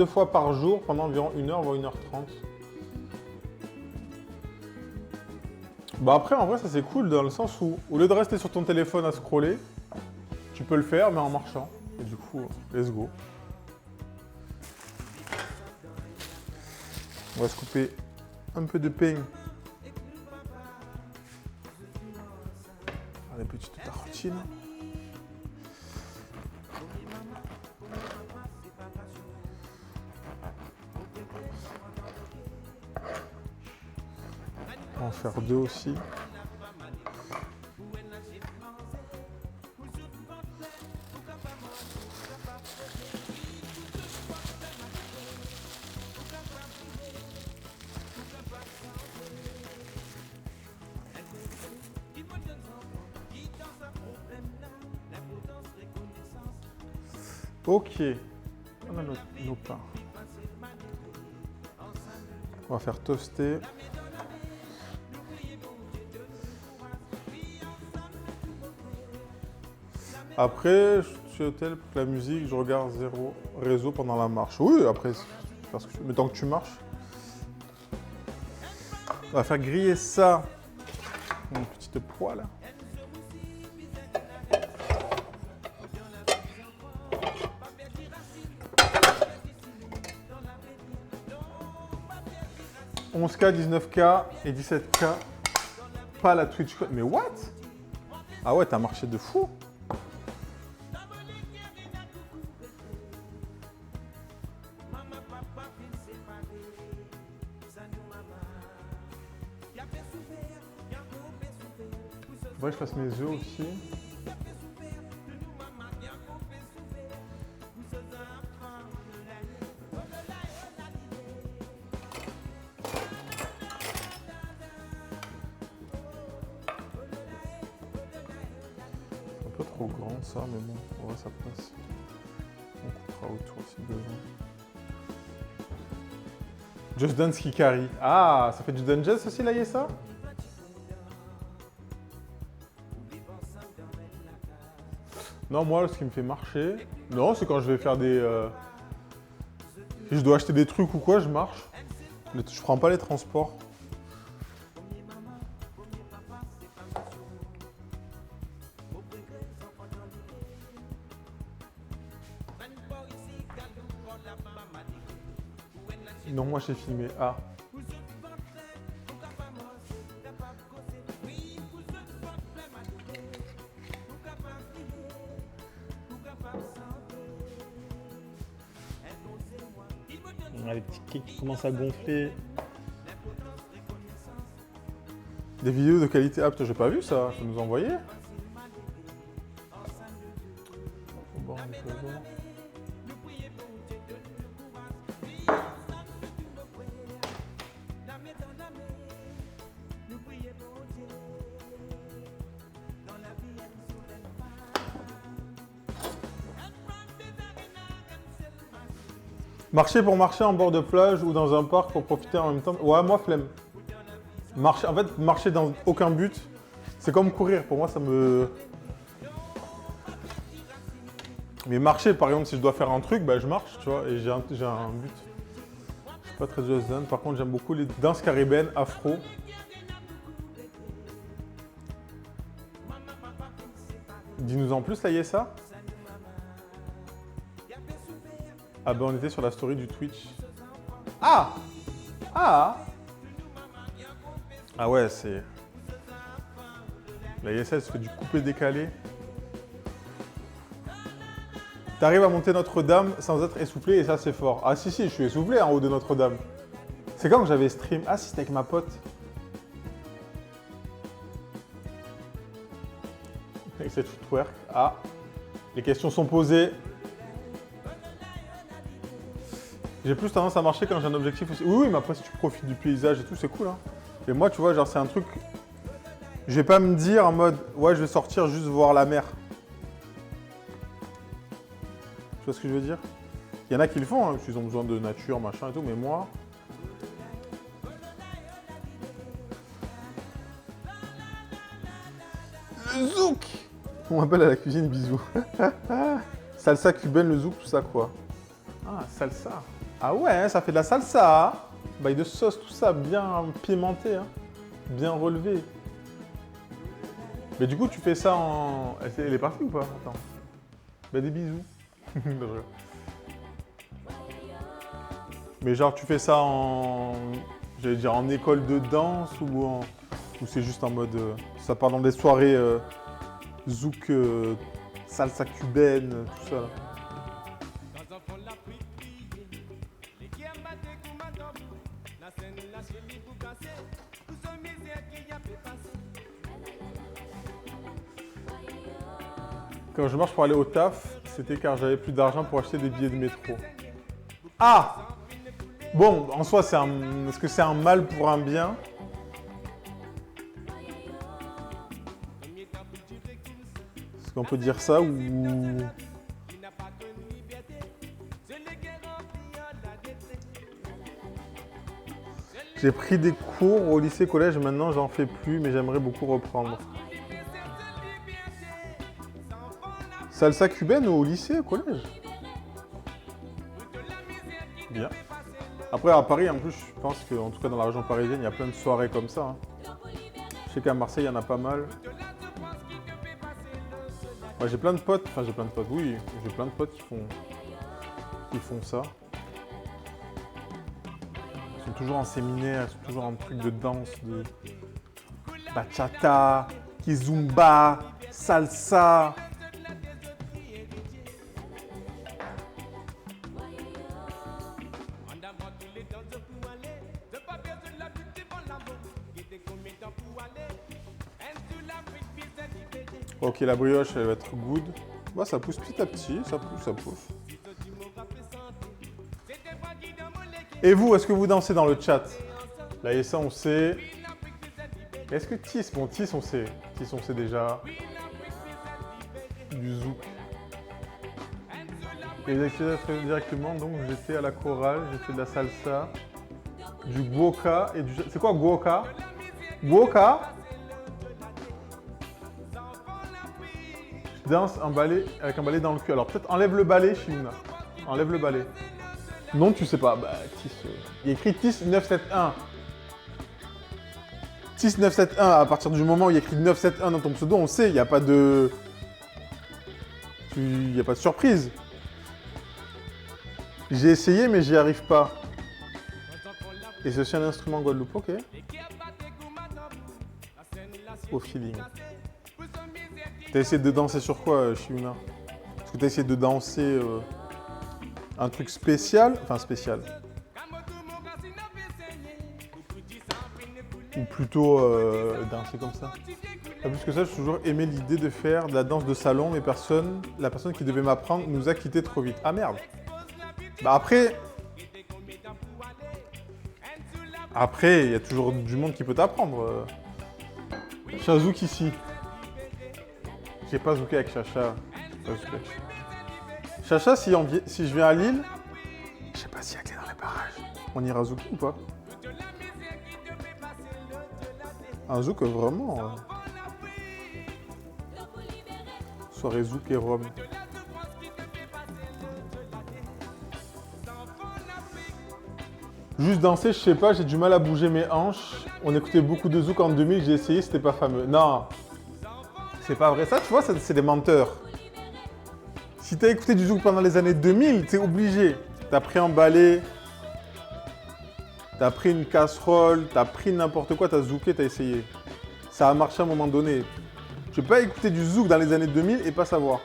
2 fois par jour pendant environ 1 heure, voire 1h30. Bah après, en vrai, ça c'est cool dans le sens où, au lieu de rester sur ton téléphone à scroller, tu peux le faire, mais en marchant. Et du coup, let's go. On va se couper un peu de pain. Les petites tartines. On va en faire 2 aussi. Ok, on a nos pains. On va faire toaster. Après, je suis au tel pour que la musique, je regarde 0 réseau pendant la marche. Oui, après, parce que, mais tant que tu marches. On va faire griller ça. Une petite poêle. « 11K, 19K et 17K. Pas la Twitch code. Mais what? Ah ouais, t'as marché de fou. Faudrait que je fasse mes œufs aussi. Un peu trop grand ça, mais bon, en vrai ça passe. On coupera autour si besoin. Just Dance qui carry. Ah, ça fait du Dungeons aussi là, ça? Non, moi, ce qui me fait marcher... Non, c'est quand je vais faire des... Si je dois acheter des trucs ou quoi, je marche. Je prends pas les transports. Non, moi, j'ai filmé. Ah. On a les petits cakes qui commencent à gonfler. Des vidéos de qualité. Ah putain, j'ai pas vu ça. Ça nous a envoyé. Bon, marcher pour marcher en bord de plage ou dans un parc pour profiter en même temps. Ouais, moi, flemme. Marcher, en fait, marcher dans aucun but, c'est comme courir. Pour moi, ça me... Mais marcher, par exemple, si je dois faire un truc, bah, je marche, tu vois, et j'ai un but. Je suis pas très Just Dance. Par contre, j'aime beaucoup les danses caribéennes, afro. Dis-nous en plus, là, ça. Ah ben, on était sur la story du Twitch. Ah! Ah! Ah ouais, c'est... La ISS fait du coupé-décalé. T'arrives à monter Notre-Dame sans être essoufflé et ça, c'est fort. Ah si, je suis essoufflé en haut de Notre-Dame. C'est quand que j'avais stream? Ah si, c'était avec ma pote. Avec cette footwork. Ah, les questions sont posées. J'ai plus tendance à marcher quand j'ai un objectif aussi. Oui, mais après, si tu profites du paysage et tout, c'est cool. Hein. Et moi, tu vois, genre, c'est un truc... Je vais pas me dire en mode, ouais, je vais sortir juste voir la mer. Tu vois ce que je veux dire? Il y en a qui le font, hein, parce qu'ils ont besoin de nature, machin et tout, mais moi... Le zouk! On m'appelle à la cuisine, bisous. Salsa cubaine, le zouk, tout ça, quoi. Ah, salsa. Ah ouais, hein, ça fait de la salsa. Hein. Bail de sauce, tout ça, bien pimenté, hein. Bien relevé. Mais du coup, tu fais ça en... Elle est partie ou pas? Attends. Bah des bisous. Mais genre, tu fais ça en... J'allais dire en école de danse ou c'est juste en mode... ça part dans des soirées zouk, salsa cubaine, tout ça. Quand je marche pour aller au taf, c'était car j'avais plus d'argent pour acheter des billets de métro. Ah! Bon, en soi, est-ce que c'est un mal pour un bien? Est-ce qu'on peut dire ça ou... J'ai pris des cours au lycée, collège, maintenant j'en fais plus, mais j'aimerais beaucoup reprendre. Salsa cubaine au lycée, au collège? Bien. Après, à Paris, en plus, je pense qu'en tout cas dans la région parisienne, il y a plein de soirées comme ça. Hein. Je sais qu'à Marseille, il y en a pas mal. Ouais, j'ai plein de potes, oui, j'ai plein de potes qui font ça. Ils sont toujours en séminaire, ils sont toujours en truc de danse, de bachata, kizumba, salsa. Ok, la brioche, elle va être good. Bah, ça pousse petit à petit, ça pousse, ça pousse. Et vous, est-ce que vous dansez dans le chat? Là, et ça, on sait. Est-ce que Tis, bon, Tis, on sait. Tis, on sait déjà. Du zouk. Et les activités directement, donc j'étais à la chorale, j'ai fait de la salsa, du guoka et du... C'est quoi guoka? Guoka? Je danse un balai avec un balai dans le cul. Alors peut-être enlève le balai, Shimuna. Enlève le balai. Non, tu sais pas. Bah, Tis. Il y a écrit Tis 971. Tis 971, à partir du moment où il y a écrit 971 dans ton pseudo, on sait, il n'y a pas de... Il n'y a pas de surprise. J'ai essayé, mais j'y arrive pas. Et c'est aussi un instrument Guadeloupe, ok. Au feeling. T'as essayé de danser sur quoi, Shimuna? Est-ce que t'as essayé de danser un truc spécial? Enfin, spécial. Ou plutôt danser comme ça? Pas plus que ça, j'ai toujours aimé l'idée de faire de la danse de salon, mais la personne qui devait m'apprendre nous a quittés trop vite. Ah merde! Bah après, il y a toujours du monde qui peut t'apprendre. Chazouk ici. J'ai pas zouké avec Chacha. Chacha, si je viens à Lille, je sais pas s'il y a clé dans les barrages. On ira zouker ou pas? Un zouk vraiment. Soirée zouk et rhum. Juste danser, je sais pas, j'ai du mal à bouger mes hanches. On écoutait beaucoup de zouk en 2000, j'ai essayé, c'était pas fameux. Non, c'est pas vrai. Ça, tu vois, c'est des menteurs. Si t'as écouté du zouk pendant les années 2000, t'es obligé. T'as pris un balai, t'as pris une casserole, t'as pris n'importe quoi, t'as zouké, t'as essayé. Ça a marché à un moment donné. Tu peux pas écouter du zouk dans les années 2000 et pas savoir.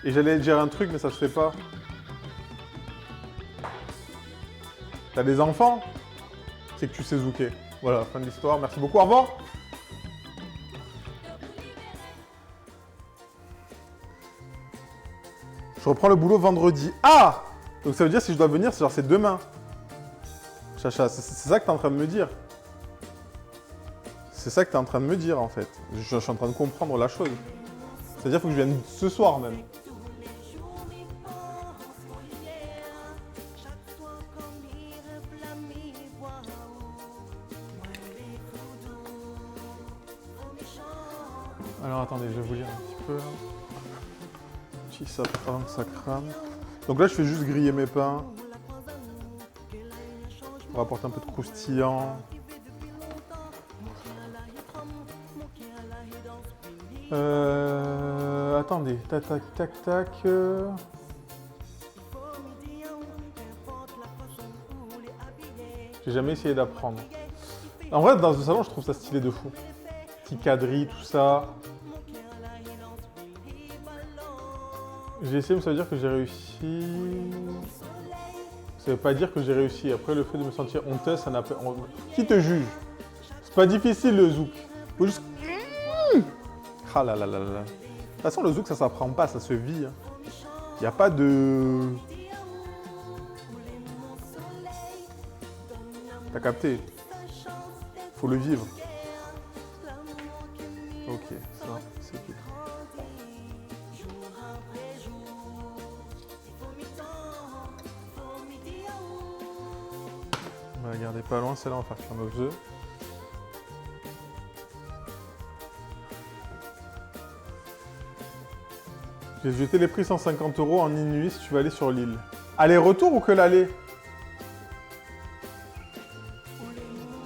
Et j'allais dire un truc, mais ça se fait pas. T'as des enfants, c'est que tu sais zouker. Voilà, fin de l'histoire. Merci beaucoup, au revoir. Je reprends le boulot vendredi. Ah! Donc ça veut dire si je dois venir, c'est demain. Chacha, c'est ça que t'es en train de me dire. C'est ça que t'es en train de me dire en fait. Je suis en train de comprendre la chose. C'est-à-dire qu'il faut que je vienne ce soir même. Alors attendez, je vais vous lire un petit peu. Si ça prend, ça crame. Donc là, je fais juste griller mes pains. On va apporter un peu de croustillant. Attendez, tac, tac, tac, tac. J'ai jamais essayé d'apprendre. En vrai, dans ce salon, je trouve ça stylé de fou. Petit quadrille, tout ça. J'ai essayé, mais ça veut dire que j'ai réussi. Ça veut pas dire que j'ai réussi. Après, le fait de me sentir honteuse, ça n'a pas... Qui te juge? C'est pas difficile, le zouk. Faut juste... Ah là là là là. De toute façon, le zouk, ça s'apprend pas, ça se vit. Il n'y a pas de... T'as capté? Faut le vivre. Ok, ça, c'est tout. On va la garder pas loin, celle-là, on va faire cuire nos œufs. J'ai jeté les prix 150 € en une nuit si tu veux aller sur l'île. Aller-retour ou que l'aller?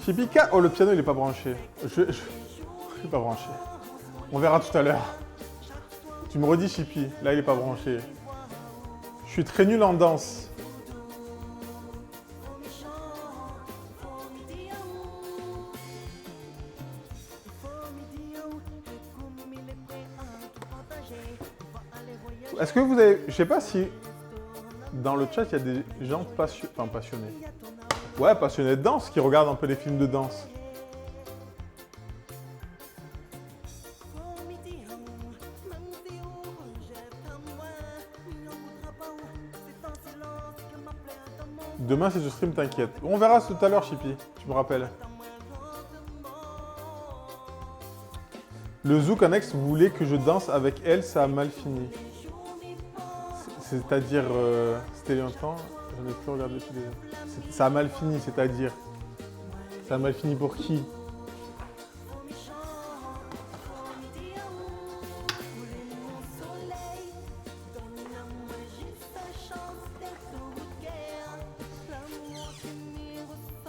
Chipika. Oh, le piano, il est pas branché. Il est pas branché. On verra tout à l'heure. Tu me redis, Chippy. Là, il est pas branché. Je suis très nul en danse. Est-ce que vous avez... Je sais pas si dans le chat, il y a des gens passionnés. Ouais, passionnés de danse, qui regardent un peu les films de danse. Demain, si je stream, t'inquiète. On verra tout à l'heure, Chippy. Tu me rappelles. Le zouk annexe voulait que je danse avec elle, ça a mal fini. C'est-à-dire, c'était longtemps, j'en ai plus regardé depuis des années. Ça a mal fini, c'est-à-dire. Ça a mal fini pour qui?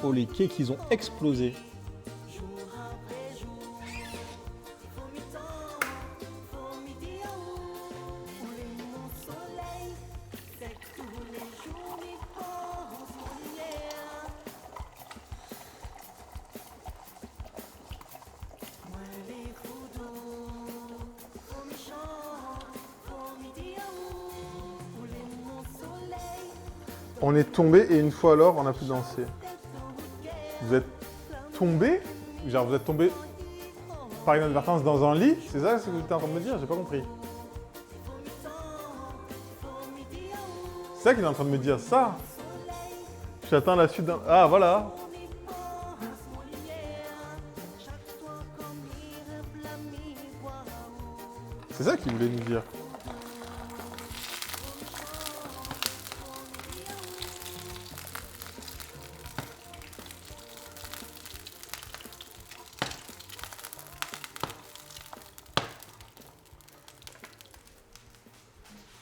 Oh, les cakes, ils ont explosé. On est tombé et une fois alors, on a pu danser. Vous êtes tombé? Genre vous êtes tombé par inadvertance dans un lit? C'est ça ce que tu es en train de me dire? J'ai pas compris. C'est ça qu'il est en train de me dire, ça? J'attends la suite d'un... Ah, voilà. C'est ça qu'il voulait nous dire.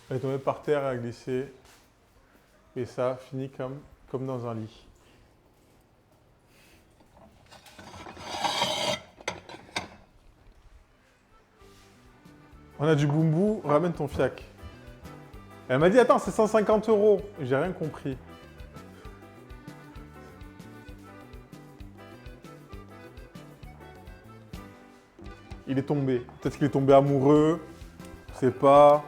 Elle est tombée par terre, elle a glissé. Et ça a fini comme dans un lit. On a du boumbou, ramène ton fiac. Elle m'a dit, attends, c'est 150 €. J'ai rien compris. Il est tombé. Peut-être qu'il est tombé amoureux. Je sais pas.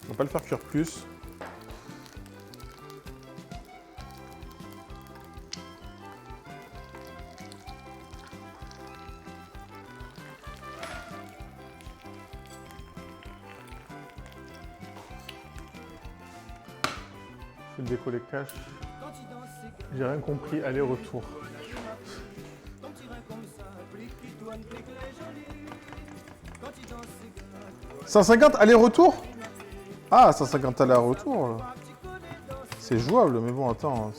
On va pas le faire cuire plus. Je vais le décoller cash. J'ai rien compris, aller-retour. 150 aller-retour? Ah, 150 aller-retour. C'est jouable, mais bon, attends.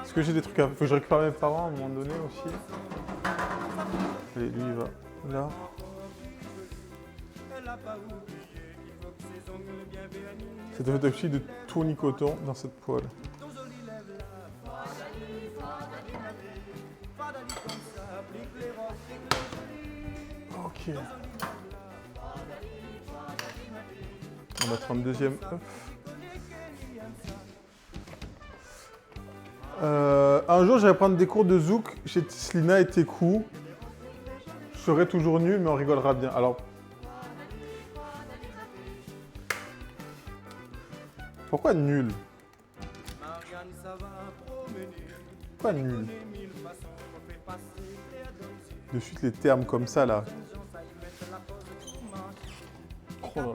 Est-ce que j'ai des trucs à... Faut que je récupère mes parents à un moment donné aussi. Allez, lui, il va là. C'est un fait de tournicoton dans cette poêle. Ok. On va mettre un deuxième œuf. Un jour, j'allais prendre des cours de zouk chez Tislina et Tekou. Je serai toujours nul, mais on rigolera bien. Alors, pourquoi nul? Pourquoi nul? De suite les termes comme ça là. Oh là là.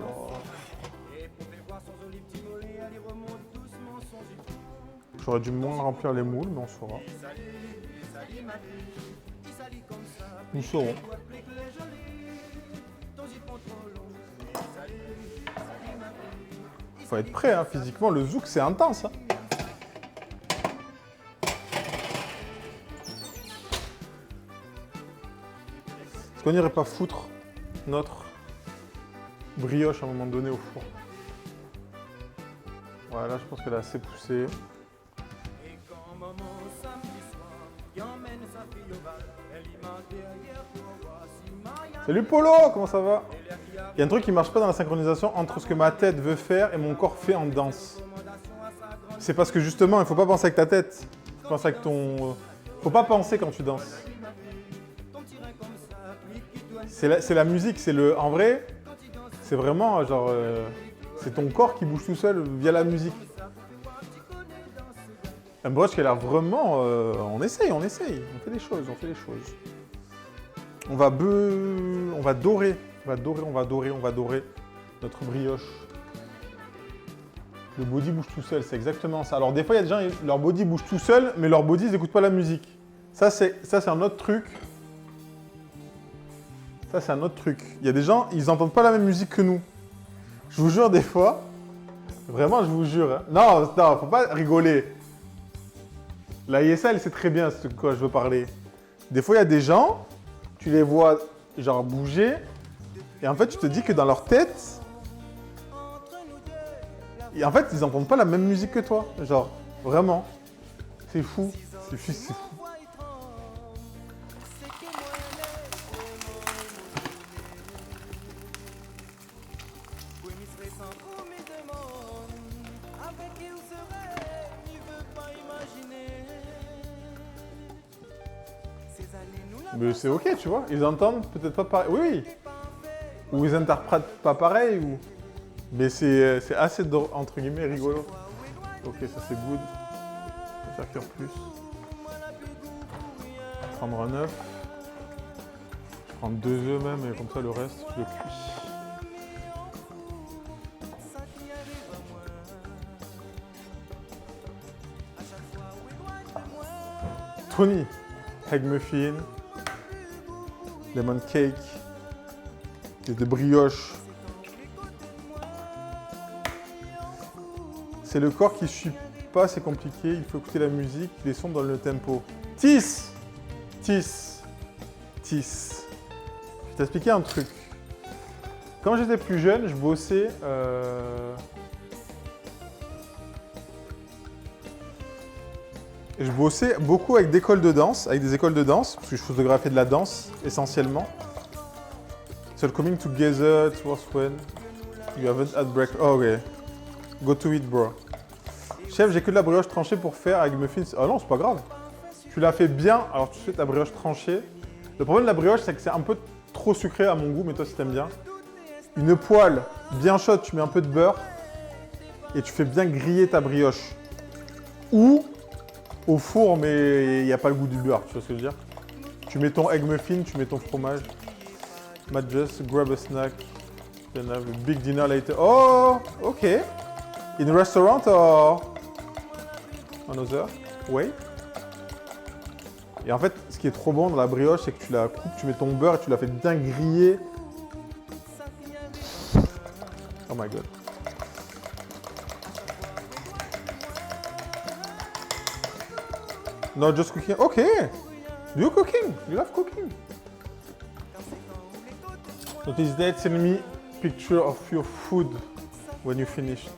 J'aurais dû moins remplir les moules, mais on saura. Nous saurons. Faut être prêt, hein. Physiquement, le zouk c'est intense. Hein. Est-ce qu'on n'irait pas foutre notre brioche à un moment donné au four? Voilà, je pense qu'elle a assez poussé. Salut Polo, comment ça va? Il y a un truc qui marche pas dans la synchronisation entre ce que ma tête veut faire et mon corps fait en danse. C'est parce que justement, il faut pas penser avec ta tête. Faut penser avec ton... Faut pas penser quand tu danses. C'est la musique, c'est le... En vrai, c'est vraiment genre... c'est ton corps qui bouge tout seul via la musique. Un brush qui a l'air vraiment... on essaye. On fait des choses. On va dorer notre brioche. Le body bouge tout seul, c'est exactement ça. Alors des fois, il y a des gens, leur body bouge tout seul, mais leur body, ils n'écoutent pas la musique. Ça, c'est un autre truc. Ça, c'est un autre truc. Il y a des gens, ils n'entendent pas la même musique que nous. Je vous jure, des fois, vraiment, je vous jure. Hein. Non, faut pas rigoler. La ISL, c'est très bien ce de quoi je veux parler. Des fois, il y a des gens, tu les vois genre bouger, et en fait, tu te dis que dans leur tête, et en fait, ils n'entendent pas la même musique que toi. Genre, vraiment. C'est fou. C'est fou. Mais c'est ok, tu vois. Ils entendent peut-être pas pareil. Oui. Ou ils interprètent pas pareil. Ou... Mais c'est assez, entre guillemets, rigolo. Ok, ça c'est good. On va faire cuire plus. Je vais prendre un œuf. Je vais prendre 2 œufs même, et comme ça le reste, je le cuis. Tony, egg muffin, lemon cake, des brioches. C'est le corps qui ne suit pas, c'est compliqué. Il faut écouter la musique, les sons dans le tempo. Tis. Je vais t'expliquer un truc. Quand j'étais plus jeune, je bossais... Je bossais beaucoup avec des écoles de danse, parce que je photographiais de la danse, essentiellement. So coming together, it was when you haven't had breakfast. Oh, ok. Go to it, bro. Chef, j'ai que de la brioche tranchée pour faire avec muffins. Oh non, c'est pas grave. Tu l'as fait bien, alors tu fais ta brioche tranchée. Le problème de la brioche, c'est que c'est un peu trop sucré à mon goût, mais toi, si t'aimes bien. Une poêle bien chaude, tu mets un peu de beurre et tu fais bien griller ta brioche. Ou au four, mais il n'y a pas le goût du beurre, tu vois ce que je veux dire? Tu mets ton egg muffin, tu mets ton fromage. Might just grab a snack. Then have a big dinner later. Oh, ok. In a restaurant or another way? Et en fait, ce qui est trop bon dans la brioche, c'est que tu la coupes, tu mets ton beurre et tu la fais bien griller. Oh my god. No, just cooking. Okay. You cooking? You love cooking? Don't hesitate, send me picture of your food when you finish.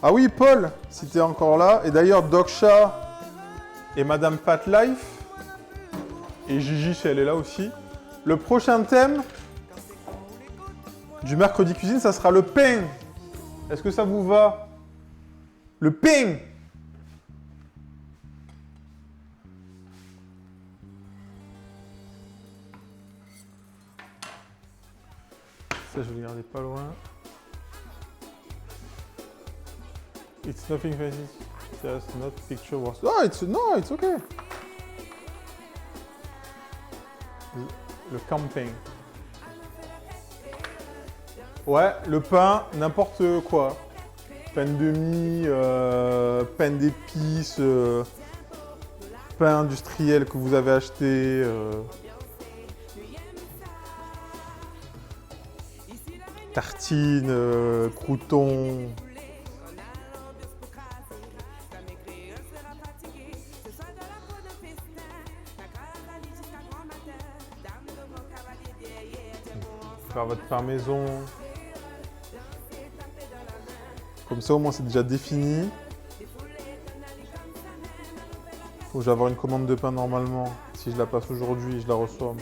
Ah oui, Paul, si t'es encore là. Et d'ailleurs, Doksha et Madame Pat Life. Et Gigi, si elle est là aussi. Le prochain thème du mercredi cuisine, ça sera le pain. Est-ce que ça vous va? Le pain. Ça, je vais le garder pas loin. It's nothing fancy, just not picture worth. Oh, it's okay. Le camping. Ouais, le pain, n'importe quoi. Pain de mie, pain d'épices, pain industriel que vous avez acheté. Tartines, croûtons. Faire votre pain maison. Comme ça, au moins, c'est déjà défini. Faut que j'aille avoir une commande de pain normalement. Si je la passe aujourd'hui, je la reçois.